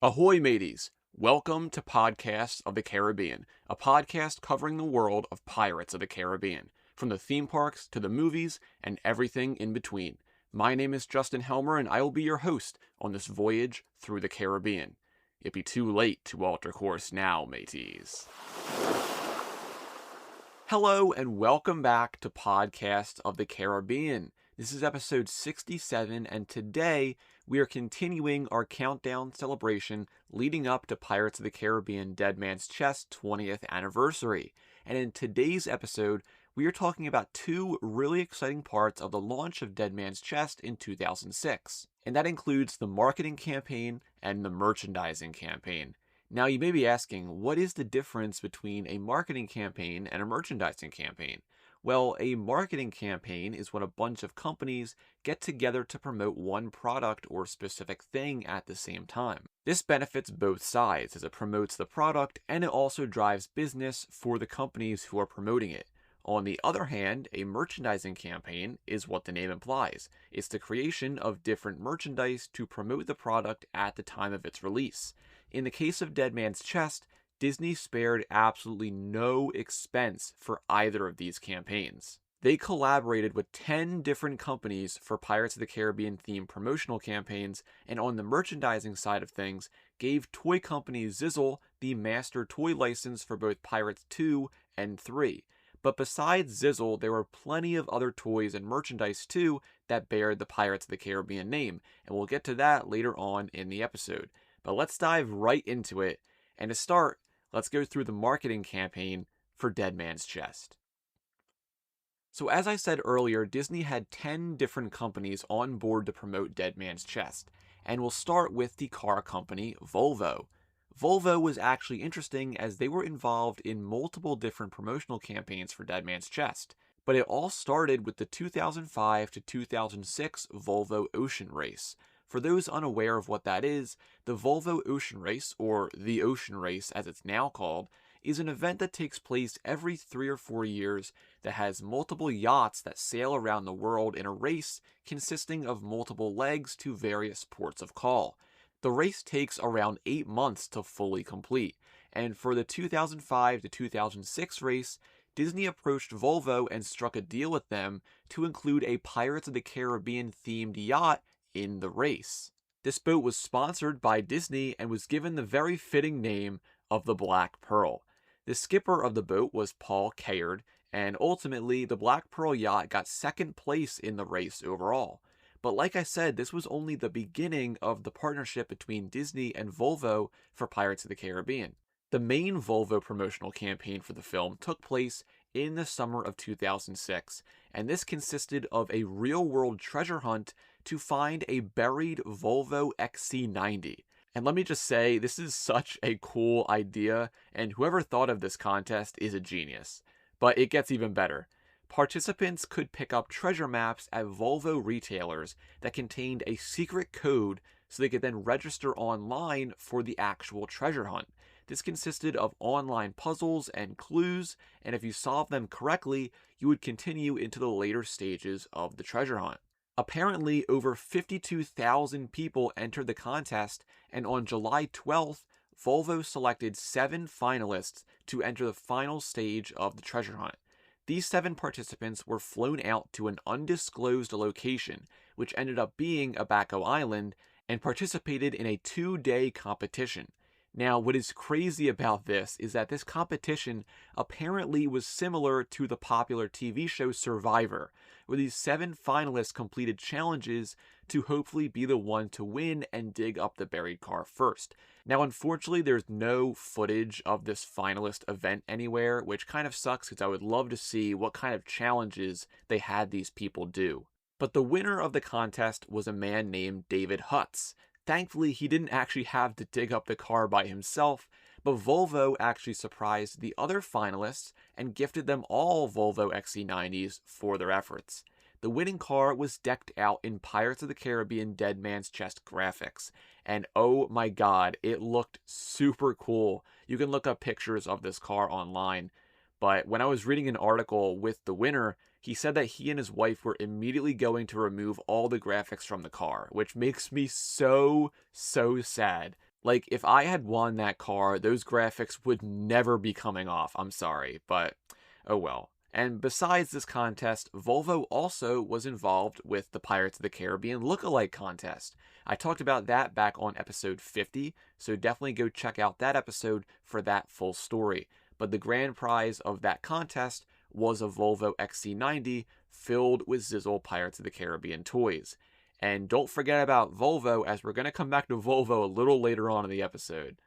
Ahoy, mateys! Welcome to Podcasts of the Caribbean, a podcast covering the world of Pirates of the Caribbean, from the theme parks to the movies and everything in between. My name is Justin Helmer, and I will be your host on this voyage through the Caribbean. It'd be too late to alter course now, mateys. Hello, and welcome back to Podcasts of the Caribbean. This is episode 67, and today we are continuing our countdown celebration leading up to Pirates of the Caribbean Dead Man's Chest 20th anniversary. And in today's episode, we are talking about two really exciting parts of the launch of Dead Man's Chest in 2006. And that includes the marketing campaign and the merchandising campaign. Now, you may be asking, what is the difference between a marketing campaign and a merchandising campaign? Well, a marketing campaign is when a bunch of companies get together to promote one product or specific thing at the same time. This benefits both sides as it promotes the product and it also drives business for the companies who are promoting it. On the other hand, a merchandising campaign is what the name implies. It's the creation of different merchandise to promote the product at the time of its release. In the case of Dead Man's Chest, Disney spared absolutely no expense for either of these campaigns. They collaborated with 10 different companies for Pirates of the Caribbean themed promotional campaigns, and on the merchandising side of things, gave toy company Zizzle the master toy license for both Pirates 2 and 3. But besides Zizzle, there were plenty of other toys and merchandise too that bared the Pirates of the Caribbean name, and we'll get to that later on in the episode. But let's dive right into it, and to start, let's go through the marketing campaign for Dead Man's Chest. So as I said earlier, Disney had 10 different companies on board to promote Dead Man's Chest, and we'll start with the car company Volvo. Volvo was actually interesting as they were involved in multiple different promotional campaigns for Dead Man's Chest, but it all started with the 2005 to 2006 Volvo Ocean Race. For those unaware of what that is, the Volvo Ocean Race, or the Ocean Race as it's now called, is an event that takes place every 3 or 4 years that has multiple yachts that sail around the world in a race consisting of multiple legs to various ports of call. The race takes around 8 months to fully complete, and for the 2005 to 2006 race, Disney approached Volvo and struck a deal with them to include a Pirates of the Caribbean themed yacht in the race. This boat was sponsored by Disney and was given the very fitting name of the Black Pearl. The skipper of the boat was Paul Caird, and ultimately the Black Pearl yacht got second place in the race overall. But like I said, this was only the beginning of the partnership between Disney and Volvo for Pirates of the Caribbean. The main Volvo promotional campaign for the film took place in the summer of 2006, and this consisted of a real-world treasure hunt to find a buried Volvo XC90. And let me just say, this is such a cool idea, and whoever thought of this contest is a genius. But it gets even better. Participants could pick up treasure maps at Volvo retailers that contained a secret code so they could then register online for the actual treasure hunt. This consisted of online puzzles and clues, and if you solved them correctly, you would continue into the later stages of the treasure hunt. Apparently, over 52,000 people entered the contest, and on July 12th, Volvo selected 7 finalists to enter the final stage of the treasure hunt. These 7 participants were flown out to an undisclosed location, which ended up being Abaco Island, and participated in a 2-day competition. Now, what is crazy about this is that this competition apparently was similar to the popular TV show Survivor, where these 7 finalists completed challenges to hopefully be the one to win and dig up the buried car first. Now, unfortunately, there's no footage of this finalist event anywhere, which kind of sucks because I would love to see what kind of challenges they had these people do. But the winner of the contest was a man named David Hutz. Thankfully, he didn't actually have to dig up the car by himself, but Volvo actually surprised the other finalists and gifted them all Volvo XC90s for their efforts. The winning car was decked out in Pirates of the Caribbean Dead Man's Chest graphics, and oh my god, it looked super cool. You can look up pictures of this car online, but when I was reading an article with the winner, he said that he and his wife were immediately going to remove all the graphics from the car, which makes me so sad. Like, if I had won that car, those graphics would never be coming off. I'm sorry, but oh well. And besides this contest, Volvo also was involved with the Pirates of the Caribbean lookalike contest. I talked about that back on episode 50, so definitely go check out that episode for that full story. But the grand prize of that contest was a Volvo XC90 filled with Zizzle Pirates of the Caribbean toys. And don't forget about Volvo, as we're going to come back to Volvo a little later on in the episode.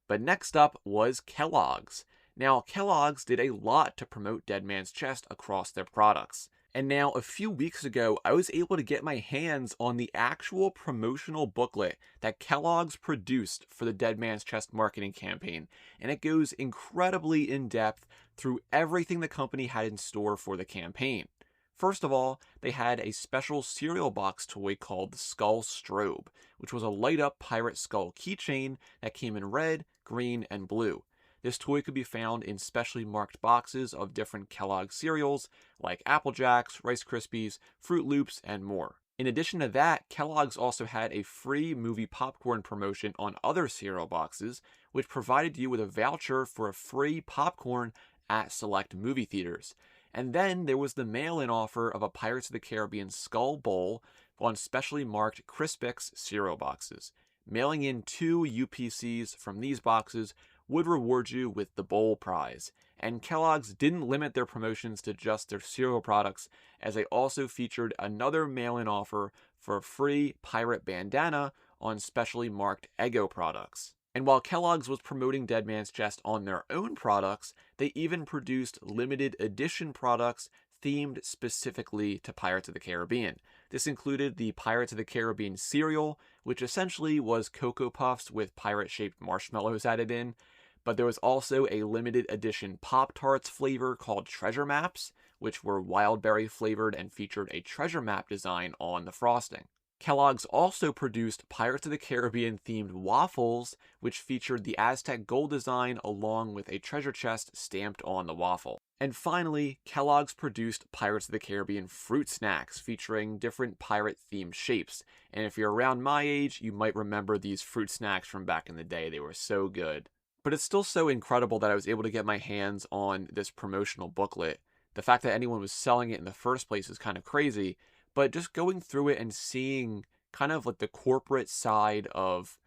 But next up was Kellogg's. Now, Kellogg's did a lot to promote Dead Man's Chest across their products. And now, a few weeks ago, I was able to get my hands on the actual promotional booklet that Kellogg's produced for the Dead Man's Chest marketing campaign. And it goes incredibly in depth through everything the company had in store for the campaign. First of all, they had a special cereal box toy called the Skull Strobe, which was a light-up pirate skull keychain that came in red, green, and blue. This toy could be found in specially marked boxes of different Kellogg cereals like Apple Jacks, Rice Krispies, Fruit Loops, and more. In addition to that, Kellogg's also had a free movie popcorn promotion on other cereal boxes, which provided you with a voucher for a free popcorn at select movie theaters. And then there was the mail-in offer of a Pirates of the Caribbean Skull Bowl on specially marked Crispix cereal boxes. Mailing in 2 UPCs from these boxes would reward you with the bowl prize. And Kellogg's didn't limit their promotions to just their cereal products, as they also featured another mail-in offer for a free pirate bandana on specially marked Eggo products. And while Kellogg's was promoting Dead Man's Chest on their own products, they even produced limited edition products themed specifically to Pirates of the Caribbean. This included the Pirates of the Caribbean cereal, which essentially was Cocoa Puffs with pirate-shaped marshmallows added in. But there was also a limited edition Pop-Tarts flavor called Treasure Maps, which were wild berry flavored and featured a treasure map design on the frosting. Kellogg's also produced Pirates of the Caribbean themed waffles, which featured the Aztec gold design along with a treasure chest stamped on the waffle. And finally, Kellogg's produced Pirates of the Caribbean fruit snacks featuring different pirate themed shapes. And if you're around my age, you might remember these fruit snacks from back in the day. They were so good. But it's still so incredible that I was able to get my hands on this promotional booklet. The fact that anyone was selling it in the first place is kind of crazy. But just going through it and seeing kind of like the corporate side of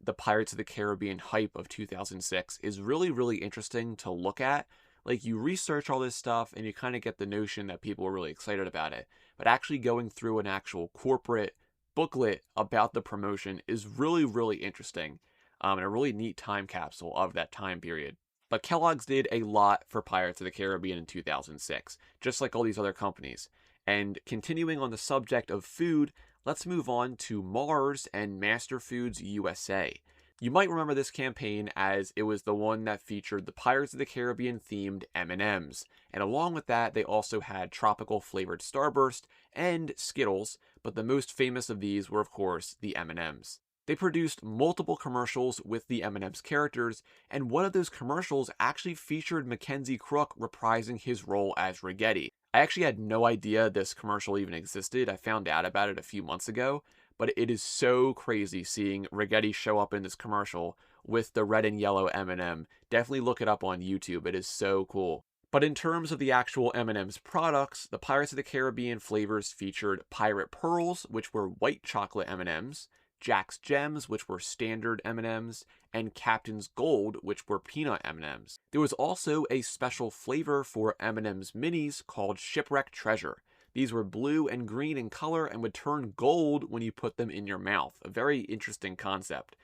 the Pirates of the Caribbean hype of 2006 is really, really interesting to look at. Like, you research all this stuff and you kind of get the notion that people were really excited about it. But actually going through an actual corporate booklet about the promotion is really, really interesting. And a really neat time capsule of that time period. But Kellogg's did a lot for Pirates of the Caribbean in 2006, just like all these other companies. And continuing on the subject of food, let's move on to Mars and Master Foods USA. You might remember this campaign as it was the one that featured the Pirates of the Caribbean themed M&Ms. And along with that, they also had tropical flavored Starburst and Skittles, but the most famous of these were, of course, the M&Ms. They produced multiple commercials with the M&M's characters, and one of those commercials actually featured Mackenzie Crook reprising his role as Rigetti. I actually had no idea this commercial even existed. I found out about it a few months ago, but it is so crazy seeing Rigetti show up in this commercial with the red and yellow M&M. Definitely look it up on YouTube. It is so cool. But in terms of the actual M&M's products, the Pirates of the Caribbean flavors featured Pirate Pearls, which were white chocolate M&Ms, Jack's Gems, which were standard M&Ms, and Captain's Gold, which were peanut M&Ms. There was also a special flavor for M&M's minis called Shipwreck Treasure. These were blue and green in color and would turn gold when you put them in your mouth. A very interesting concept.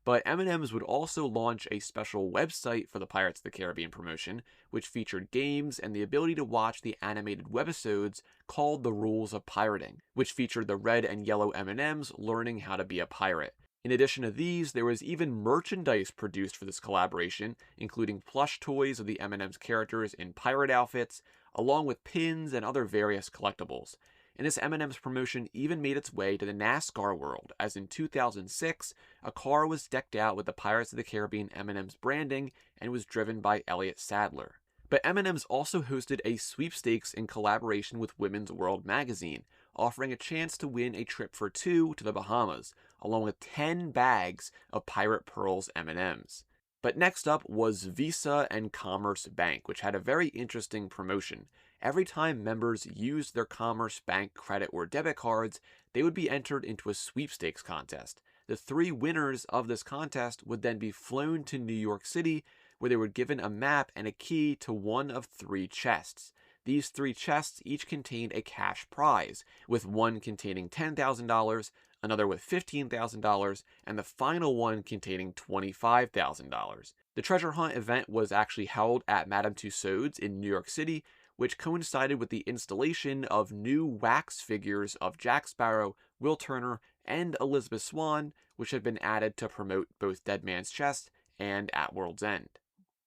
But M&M's would also launch a special website for the Pirates of the Caribbean promotion, which featured games and the ability to watch the animated webisodes called The Rules of Pirating, which featured the red and yellow M&Ms learning how to be a pirate. In addition to these, there was even merchandise produced for this collaboration, including plush toys of the M&M's characters in pirate outfits, along with pins and other various collectibles. And this M&M's promotion even made its way to the NASCAR world, as in 2006, a car was decked out with the Pirates of the Caribbean M&M's branding and was driven by Elliott Sadler. But M&M's also hosted a sweepstakes in collaboration with Women's World magazine, offering a chance to win a trip for two to the Bahamas, along with 10 bags of Pirate Pearls M&Ms. But next up was Visa and Commerce Bank, which had a very interesting promotion. Every time members used their Commerce Bank credit or debit cards, they would be entered into a sweepstakes contest. The 3 winners of this contest would then be flown to New York City, where they were given a map and a key to one of 3 chests. These 3 chests each contained a cash prize, with one containing $10,000, another with $15,000, and the final one containing $25,000. The treasure hunt event was actually held at Madame Tussauds in New York City, which coincided with the installation of new wax figures of Jack Sparrow, Will Turner, and Elizabeth Swann, which had been added to promote both Dead Man's Chest and At World's End.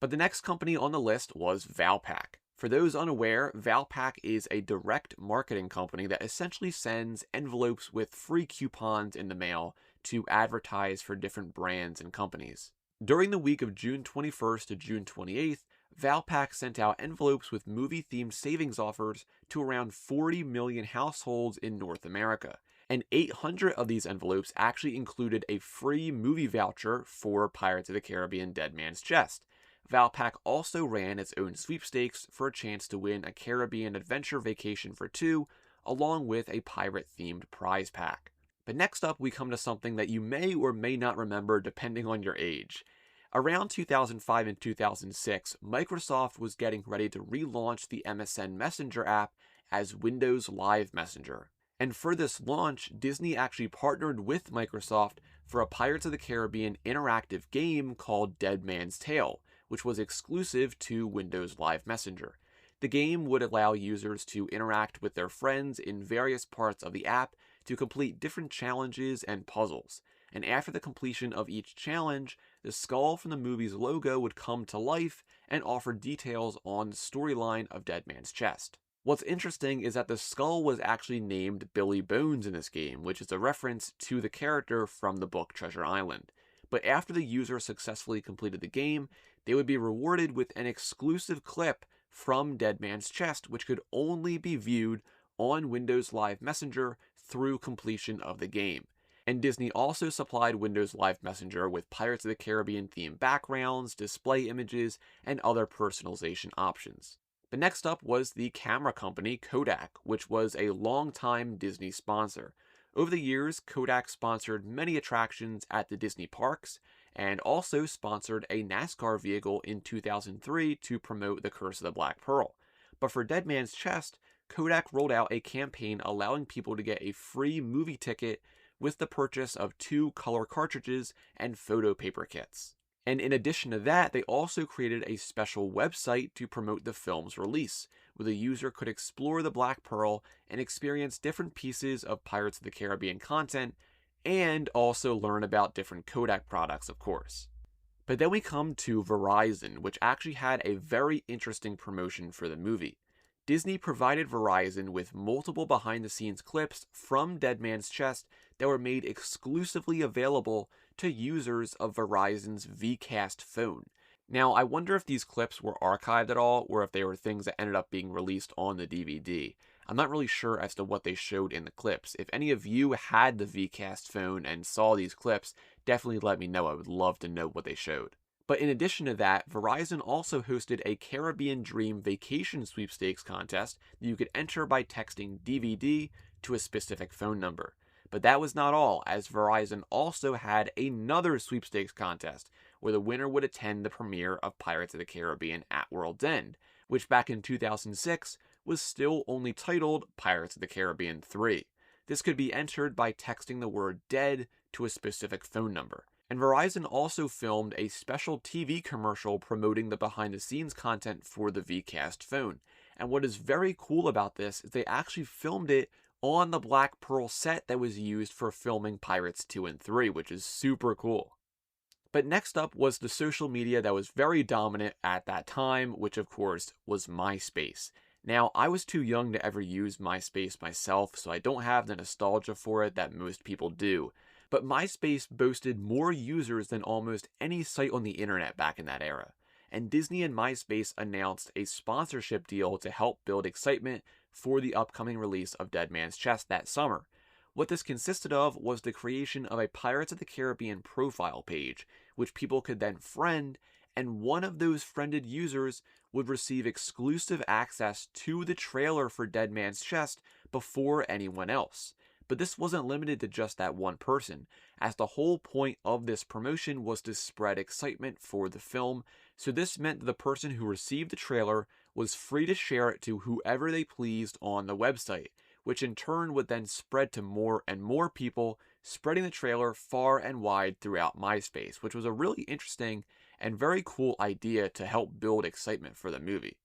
But the next company on the list was Valpak. For those unaware, Valpak is a direct marketing company that essentially sends envelopes with free coupons in the mail to advertise for different brands and companies. During the week of June 21st to June 28th, Valpak sent out envelopes with movie-themed savings offers to around 40 million households in North America, and 800 of these envelopes actually included a free movie voucher for Pirates of the Caribbean: Dead Man's Chest. Valpak also ran its own sweepstakes for a chance to win a Caribbean adventure vacation for two, along with a pirate-themed prize pack. But next up, we come to something that you may or may not remember depending on your age. Around 2005 and 2006, Microsoft was getting ready to relaunch the MSN Messenger app as Windows Live Messenger. And for this launch, Disney actually partnered with Microsoft for a Pirates of the Caribbean interactive game called Dead Man's Tale, which was exclusive to Windows Live Messenger. The game would allow users to interact with their friends in various parts of the app to complete different challenges and puzzles. And after the completion of each challenge, the skull from the movie's logo would come to life and offer details on the storyline of Dead Man's Chest. What's interesting is that the skull was actually named Billy Bones in this game, which is a reference to the character from the book Treasure Island. But after the user successfully completed the game, they would be rewarded with an exclusive clip from Dead Man's Chest, which could only be viewed on Windows Live Messenger through completion of the game. And Disney also supplied Windows Live Messenger with Pirates of the Caribbean themed backgrounds, display images, and other personalization options. The next up was the camera company Kodak, which was a longtime Disney sponsor. Over the years, Kodak sponsored many attractions at the Disney parks, and also sponsored a NASCAR vehicle in 2003 to promote The Curse of the Black Pearl. But for Dead Man's Chest, Kodak rolled out a campaign allowing people to get a free movie ticket with the purchase of 2 color cartridges and photo paper kits. And in addition to that, they also created a special website to promote the film's release, where the user could explore the Black Pearl and experience different pieces of Pirates of the Caribbean content, and also learn about different Kodak products, of course. But then we come to Verizon, which actually had a very interesting promotion for the movie. Disney provided Verizon with multiple behind-the-scenes clips from Dead Man's Chest that were made exclusively available to users of Verizon's VCast phone. Now, I wonder if these clips were archived at all, or if they were things that ended up being released on the DVD. I'm not really sure as to what they showed in the clips. If any of you had the VCast phone and saw these clips, definitely let me know. I would love to know what they showed. But in addition to that, Verizon also hosted a Caribbean Dream Vacation Sweepstakes contest that you could enter by texting DVD to a specific phone number. But that was not all, as Verizon also had another sweepstakes contest, where the winner would attend the premiere of Pirates of the Caribbean at World's End, which back in 2006 was still only titled Pirates of the Caribbean 3. This could be entered by texting the word dead to a specific phone number. And Verizon also filmed a special TV commercial promoting the behind-the-scenes content for the VCast phone. And what is very cool about this is they actually filmed it on the Black Pearl set that was used for filming Pirates 2 and 3, which is super cool. But next up was the social media that was very dominant at that time, which of course was MySpace. Now, I was too young to ever use MySpace myself, so I don't have the nostalgia for it that most people do. But MySpace boasted more users than almost any site on the internet back in that era. and Disney and MySpace announced a sponsorship deal to help build excitement for the upcoming release of Dead Man's Chest that summer. What this consisted of was the creation of a Pirates of the Caribbean profile page, which people could then friend, and one of those friended users would receive exclusive access to the trailer for Dead Man's Chest before anyone else. But this wasn't limited to just that one person, as the whole point of this promotion was to spread excitement for the film, so this meant that the person who received the trailer was free to share it to whoever they pleased on the website, which in turn would then spread to more and more people, spreading the trailer far and wide throughout MySpace, which was a really interesting and very cool idea to help build excitement for the movie.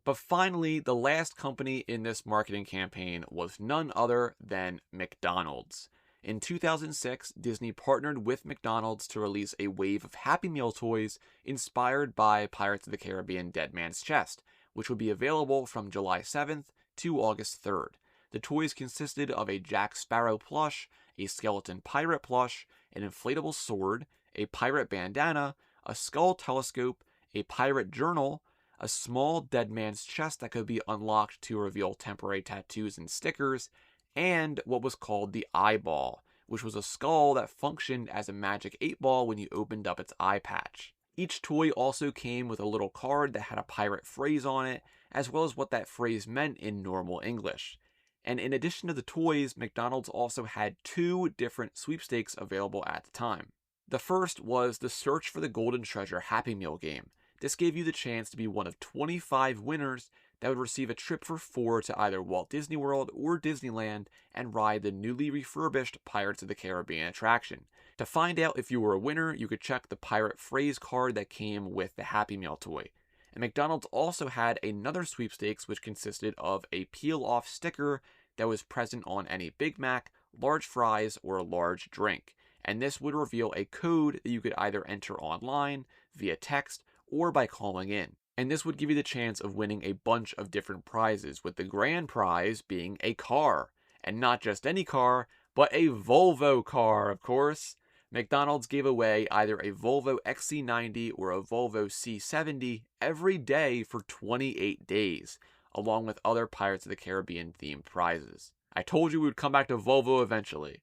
But finally, the last company in this marketing campaign was none other than McDonald's. In 2006, Disney partnered with McDonald's to release a wave of Happy Meal toys inspired by Pirates of the Caribbean Dead Man's Chest, which would be available from July 7th to August 3rd. The toys consisted of a Jack Sparrow plush, a skeleton pirate plush, an inflatable sword, a pirate bandana, a skull telescope, a pirate journal, a small Dead Man's Chest that could be unlocked to reveal temporary tattoos and stickers, and what was called the eyeball, which was a skull that functioned as a magic 8-ball when you opened up its eye patch. Each toy also came with a little card that had a pirate phrase on it, as well as what that phrase meant in normal English. And in addition to the toys, McDonald's also had 2 different sweepstakes available at the time. The first was the Search for the Golden Treasure Happy Meal game. This gave you the chance to be one of 25 winners that would receive a trip for 4 to either Walt Disney World or Disneyland and ride the newly refurbished Pirates of the Caribbean attraction. To find out if you were a winner, you could check the pirate phrase card that came with the Happy Meal toy. And McDonald's also had another sweepstakes which consisted of a peel-off sticker that was present on any Big Mac, large fries, or a large drink. And this would reveal a code that you could either enter online, via text, or by calling in. And this would give you the chance of winning a bunch of different prizes, with the grand prize being a car. And not just any car, but a Volvo car, of course. McDonald's gave away either a Volvo XC90 or a Volvo C70 every day for 28 days, along with other Pirates of the Caribbean themed prizes. I told you we would come back to Volvo eventually.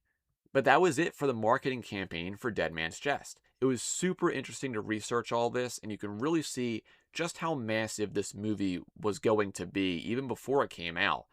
But that was it for the marketing campaign for Dead Man's Chest. It was super interesting to research all this, and you can really see just how massive this movie was going to be even before it came out.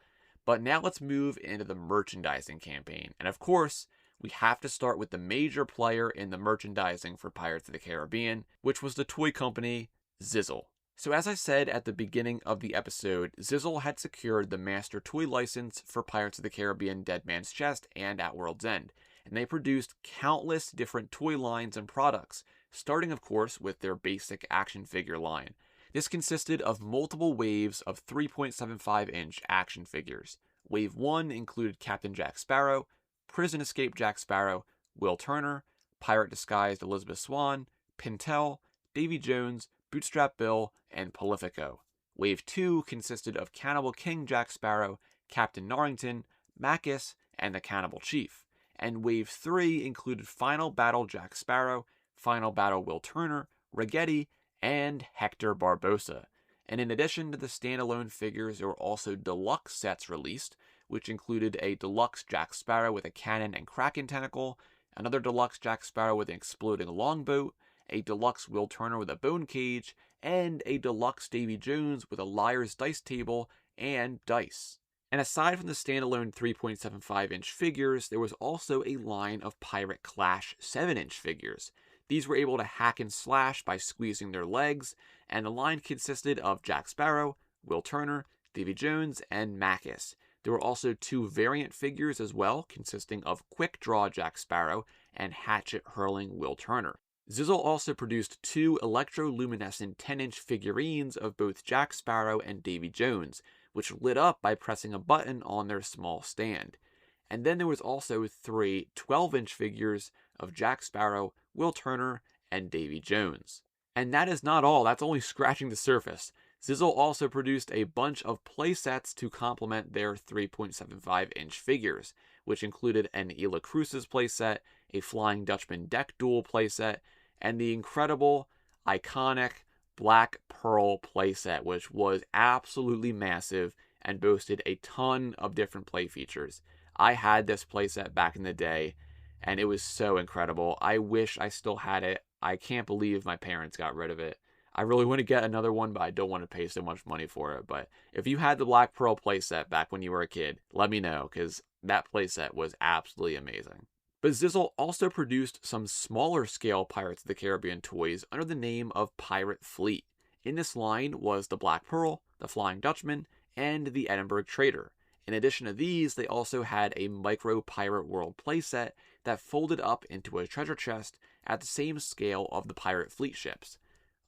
But now let's move into the merchandising campaign. And of course, we have to start with the major player in the merchandising for Pirates of the Caribbean, which was the toy company Zizzle. So as I said at the beginning of the episode, Zizzle had secured the master toy license for Pirates of the Caribbean Dead Man's Chest and At World's End, and they produced countless different toy lines and products, starting of course with their basic action figure line. This consisted of multiple waves of 3.75-inch action figures. Wave 1 included Captain Jack Sparrow, Prison Escape Jack Sparrow, Will Turner, Pirate Disguised Elizabeth Swann, Pintel, Davy Jones, Bootstrap Bill, and Prolifico. Wave 2 consisted of Cannibal King Jack Sparrow, Captain Norrington, Macus, and the Cannibal Chief. And Wave 3 included Final Battle Jack Sparrow, Final Battle Will Turner, Ragetti, and Hector Barbossa. And in addition to the standalone figures, there were also deluxe sets released, which included a deluxe Jack Sparrow with a cannon and kraken tentacle, another deluxe Jack Sparrow with an exploding longboat, a deluxe Will Turner with a bone cage, and a deluxe Davy Jones with a liar's dice table and dice. And aside from the standalone 3.75-inch figures, there was also a line of Pirate Clash 7-inch figures. These were able to hack and slash by squeezing their legs, and the line consisted of Jack Sparrow, Will Turner, Davy Jones, and Macus. There were also 2 variant figures as well, consisting of Quick Draw Jack Sparrow and Hatchet Hurling Will Turner. Zizzle also produced 2 electroluminescent 10-inch figurines of both Jack Sparrow and Davy Jones, which lit up by pressing a button on their small stand. And then there was also 3 12-inch figures of Jack Sparrow, Will Turner, and Davy Jones. And that is not all, that's only scratching the surface. Zizzle also produced a bunch of playsets to complement their 3.75-inch figures, which included an Ela Cruces playset, a Flying Dutchman deck duel playset, and the incredible, iconic, Black Pearl playset, which was absolutely massive and boasted a ton of different play features. I had this playset back in the day, and it was so incredible. I wish I still had it. I can't believe my parents got rid of it. I really want to get another one, but I don't want to pay so much money for it. But if you had the Black Pearl playset back when you were a kid, let me know, because that playset was absolutely amazing. But Zizzle also produced some smaller scale Pirates of the Caribbean toys under the name of Pirate Fleet. In this line was the Black Pearl, the Flying Dutchman, and the Edinburgh Trader. In addition to these, they also had a Micro Pirate World playset that folded up into a treasure chest at the same scale of the Pirate Fleet ships.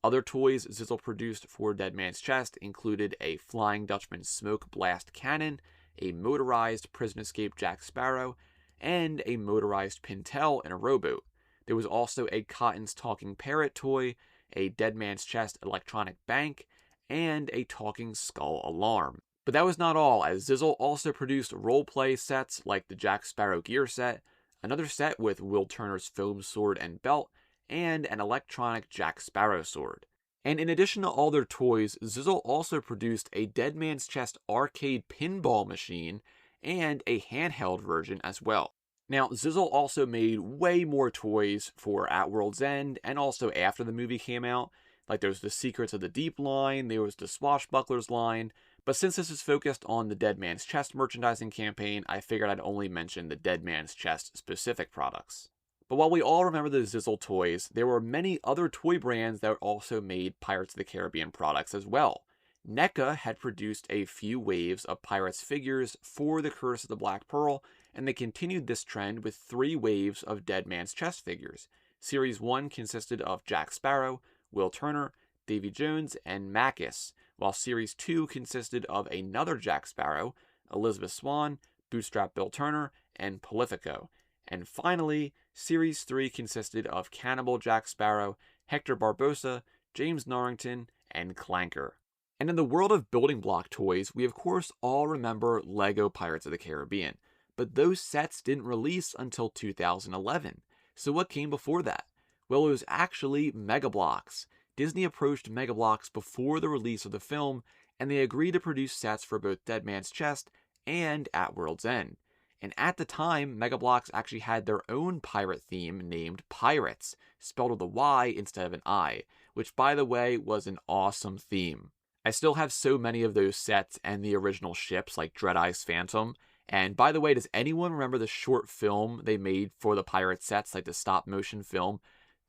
Other toys Zizzle produced for Dead Man's Chest included a Flying Dutchman smoke blast cannon, a motorized prison escape Jack Sparrow, and a motorized Pintel in a rowboat. There was also a Cotton's Talking Parrot toy, a Dead Man's Chest electronic bank, and a talking skull alarm. But that was not all, as Zizzle also produced role-play sets like the Jack Sparrow gear set, another set with Will Turner's foam sword and belt, and an electronic Jack Sparrow sword. And in addition to all their toys, Zizzle also produced a Dead Man's Chest arcade pinball machine and a handheld version as well. Now, Zizzle also made way more toys for At World's End and also after the movie came out. Like there was the Secrets of the Deep line, there was the Swashbucklers line, but since this is focused on the Dead Man's Chest merchandising campaign, I figured I'd only mention the Dead Man's Chest specific products. But while we all remember the Zizzle toys, there were many other toy brands that also made Pirates of the Caribbean products as well. NECA had produced a few waves of Pirates figures for the Curse of the Black Pearl, and they continued this trend with 3 waves of Dead Man's Chest figures. Series 1 consisted of Jack Sparrow, Will Turner, Davy Jones, and Macus, while Series 2 consisted of another Jack Sparrow, Elizabeth Swann, Bootstrap Bill Turner, and Prolifico. And finally, Series 3 consisted of Cannibal Jack Sparrow, Hector Barbosa, James Norrington, and Clanker. And in the world of building block toys, we of course all remember LEGO Pirates of the Caribbean, but those sets didn't release until 2011. So what came before that? Well, it was actually Mega Bloks. Disney approached Mega Bloks before the release of the film, and they agreed to produce sets for both Dead Man's Chest and At World's End. And at the time, Mega Bloks actually had their own pirate theme named Pirates, spelled with a Y instead of an I, which by the way was an awesome theme. I still have so many of those sets and the original ships like Dread-Eye's Phantom. And by the way, does anyone remember the short film they made for the pirate sets, like the stop motion film?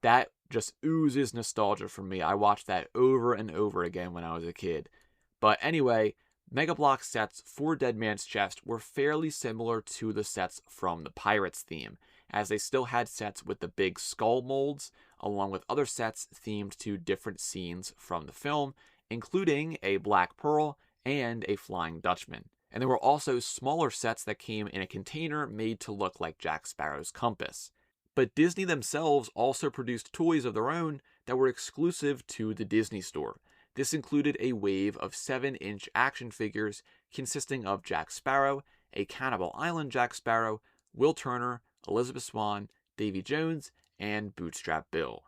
That just oozes nostalgia for me. I watched that over and over again when I was a kid. But anyway, Mega Bloks sets for Dead Man's Chest were fairly similar to the sets from the Pirates theme, as they still had sets with the big skull molds, along with other sets themed to different scenes from the film, including a Black Pearl and a Flying Dutchman. And there were also smaller sets that came in a container made to look like Jack Sparrow's compass. But Disney themselves also produced toys of their own that were exclusive to the Disney Store. This included a wave of 7-inch action figures consisting of Jack Sparrow, a Cannibal Island Jack Sparrow, Will Turner, Elizabeth Swann, Davy Jones, and Bootstrap Bill.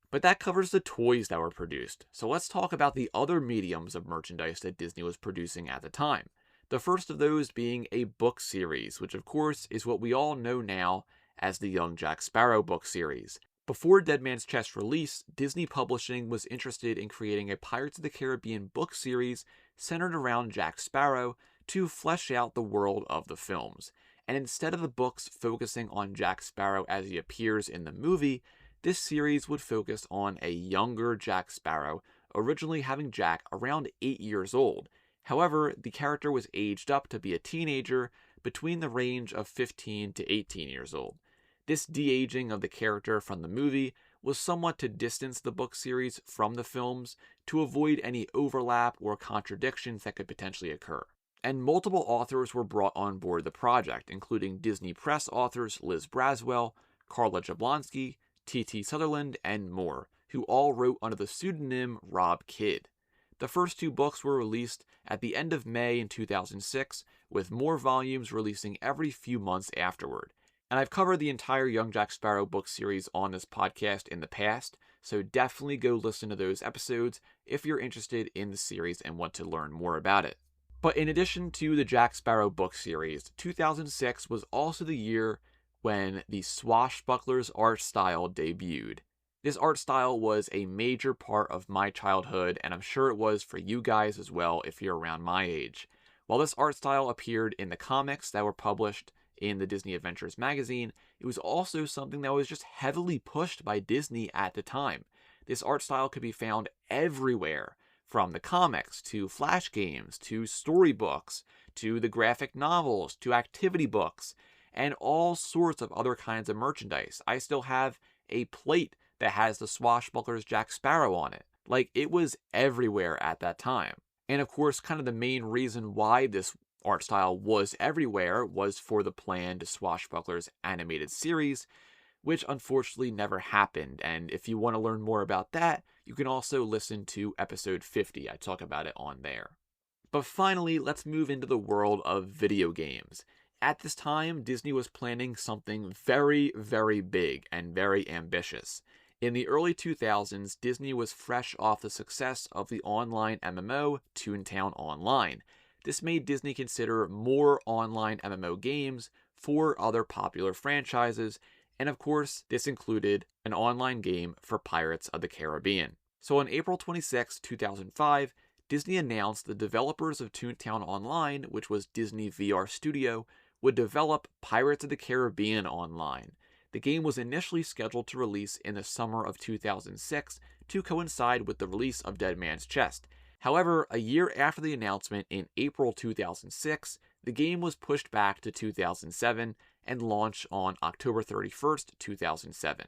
But that covers the toys that were produced, so let's talk about the other mediums of merchandise that Disney was producing at the time. The first of those being a book series, which of course is what we all know now as the Young Jack Sparrow book series. Before Dead Man's Chest release, Disney Publishing was interested in creating a Pirates of the Caribbean book series centered around Jack Sparrow to flesh out the world of the films. And instead of the books focusing on Jack Sparrow as he appears in the movie, this series would focus on a younger Jack Sparrow, originally having Jack around 8 years old. However, the character was aged up to be a teenager between the range of 15 to 18 years old. This de-aging of the character from the movie was somewhat to distance the book series from the films to avoid any overlap or contradictions that could potentially occur. And multiple authors were brought on board the project, including Disney Press authors Liz Braswell, Carla Jablonski, T.T. Sutherland, and more, who all wrote under the pseudonym Rob Kidd. The first 2 books were released at the end of May in 2006, with more volumes releasing every few months afterward. And I've covered the entire Young Jack Sparrow book series on this podcast in the past, So definitely go listen to those episodes if you're interested in the series and want to learn more about it. But in addition to the Jack Sparrow book series, 2006 was also the year when the Swashbucklers art style debuted. This art style was a major part of my childhood, and I'm sure it was for you guys as well if you're around my age. While this art style appeared in the comics that were published in the Disney Adventures magazine, it was also something that was just heavily pushed by Disney at the time. This art style could be found everywhere, from the comics to Flash games to storybooks to the graphic novels to activity books and all sorts of other kinds of merchandise. I still have a plate that has the Swashbucklers Jack Sparrow on it. Like, it was everywhere at that time. And of course, kind of the main reason why this art style was everywhere was for the planned Swashbucklers animated series, which unfortunately never happened. And if you want to learn more about that, you can also listen to episode 50. I talk about it on there. But finally, let's move into the world of video games. At this time, Disney was planning something very, very big and very ambitious. In the early 2000s, Disney was fresh off the success of the online MMO Toontown Online. This made Disney consider more online MMO games for other popular franchises, and of course, this included an online game for Pirates of the Caribbean. So on April 26, 2005, Disney announced the developers of Toontown Online, which was Disney VR Studio, would develop Pirates of the Caribbean Online. The game was initially scheduled to release in the summer of 2006 to coincide with the release of Dead Man's Chest. However, a year after the announcement in April 2006, the game was pushed back to 2007 and launched on October 31st, 2007.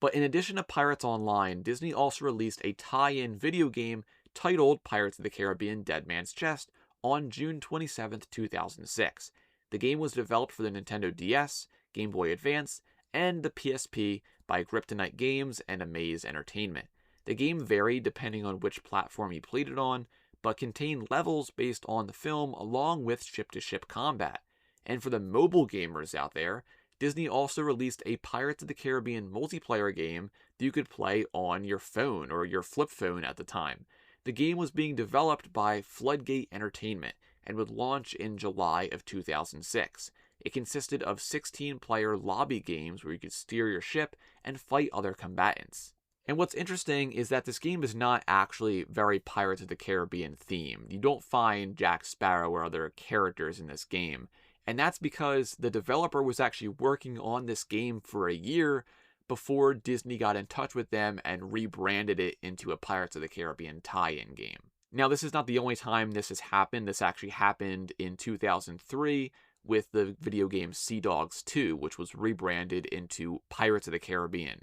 But in addition to Pirates Online, Disney also released a tie-in video game titled Pirates of the Caribbean Dead Man's Chest on June 27, 2006. The game was developed for the Nintendo DS, Game Boy Advance, and the PSP by Kryptonite Games and Amaze Entertainment. The game varied depending on which platform you played it on, but contained levels based on the film along with ship-to-ship combat. And for the mobile gamers out there, Disney also released a Pirates of the Caribbean multiplayer game that you could play on your phone or your flip phone at the time. The game was being developed by Floodgate Entertainment and would launch in July of 2006. It consisted of 16-player lobby games where you could steer your ship and fight other combatants. And what's interesting is that this game is not actually very Pirates of the Caribbean themed. You don't find Jack Sparrow or other characters in this game. And that's because the developer was actually working on this game for a year before Disney got in touch with them and rebranded it into a Pirates of the Caribbean tie-in game. Now, this is not the only time this has happened. This actually happened in 2003 with the video game Sea Dogs 2, which was rebranded into Pirates of the Caribbean.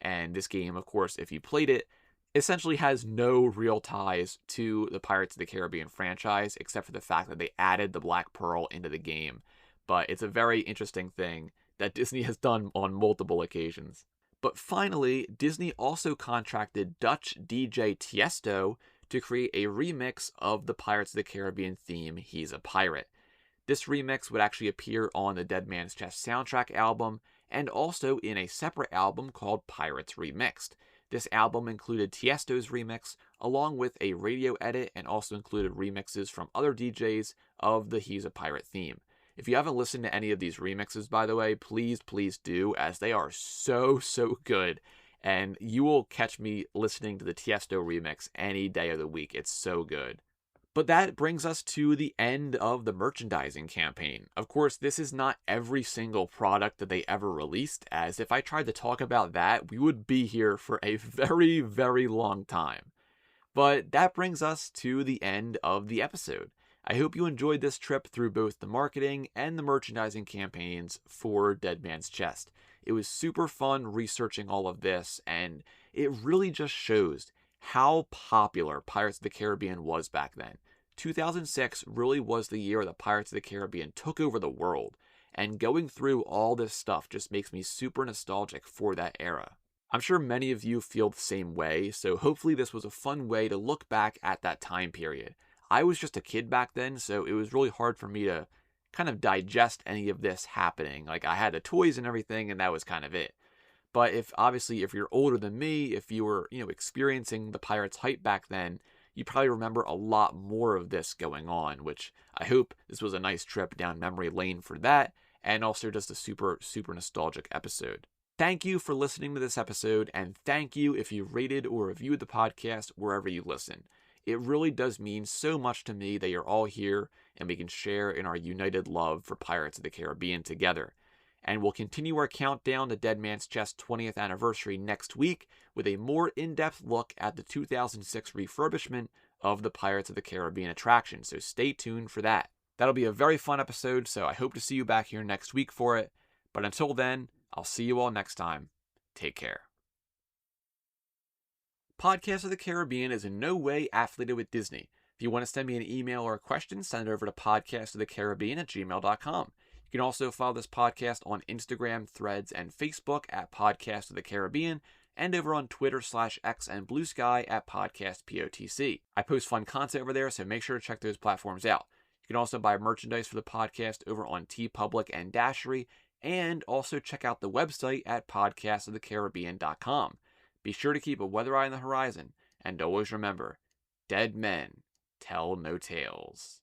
And this game, of course, if you played it, essentially has no real ties to the Pirates of the Caribbean franchise, except for the fact that they added the Black Pearl into the game. But it's a very interesting thing that Disney has done on multiple occasions. But finally, Disney also contracted Dutch DJ Tiesto to create a remix of the Pirates of the Caribbean theme, He's a Pirate. This remix would actually appear on the Dead Man's Chest soundtrack album, and also in a separate album called Pirates Remixed. This album included Tiesto's remix, along with a radio edit, and also included remixes from other DJs of the He's a Pirate theme. If you haven't listened to any of these remixes, by the way, please do, as they are so good. And you will catch me listening to the Tiesto remix any day of the week. It's so good. But that brings us to the end of the merchandising campaign. Of course, this is not every single product that they ever released, as if I tried to talk about that, we would be here for a very long time. But that brings us to the end of the episode. I hope you enjoyed this trip through both the marketing and the merchandising campaigns for Dead Man's Chest. It was super fun researching all of this, and it really just shows how popular Pirates of the Caribbean was back then. 2006 really was the year that Pirates of the Caribbean took over the world, and going through all this stuff just makes me super nostalgic for that era. I'm sure many of you feel the same way, so hopefully this was a fun way to look back at that time period. I was just a kid back then, so it was really hard for me to kind of digest any of this happening. Like, I had the toys and everything, and that was kind of it. But if you're older than me, if you were, experiencing the Pirates hype back then, you probably remember a lot more of this going on, which I hope this was a nice trip down memory lane for that, and also just a super, super nostalgic episode. Thank you for listening to this episode, and thank you if you rated or reviewed the podcast wherever you listen. It really does mean so much to me that you're all here and we can share in our united love for Pirates of the Caribbean together. And we'll continue our countdown to Dead Man's Chest 20th anniversary next week with a more in-depth look at the 2006 refurbishment of the Pirates of the Caribbean attraction, so stay tuned for that. That'll be a very fun episode, so I hope to see you back here next week for it. But until then, I'll see you all next time. Take care. Podcast of the Caribbean is in no way affiliated with Disney. If you want to send me an email or a question, send it over to podcastofthecaribbean@gmail.com. You can also follow this podcast on Instagram, Threads, and Facebook at Podcast of the Caribbean, and over on Twitter/X and Bluesky at PodcastPOTC. I post fun content over there, so make sure to check those platforms out. You can also buy merchandise for the podcast over on TeePublic and Dashery, and also check out the website at podcastofthecaribbean.com. Be sure to keep a weather eye on the horizon, and always remember, dead men tell no tales.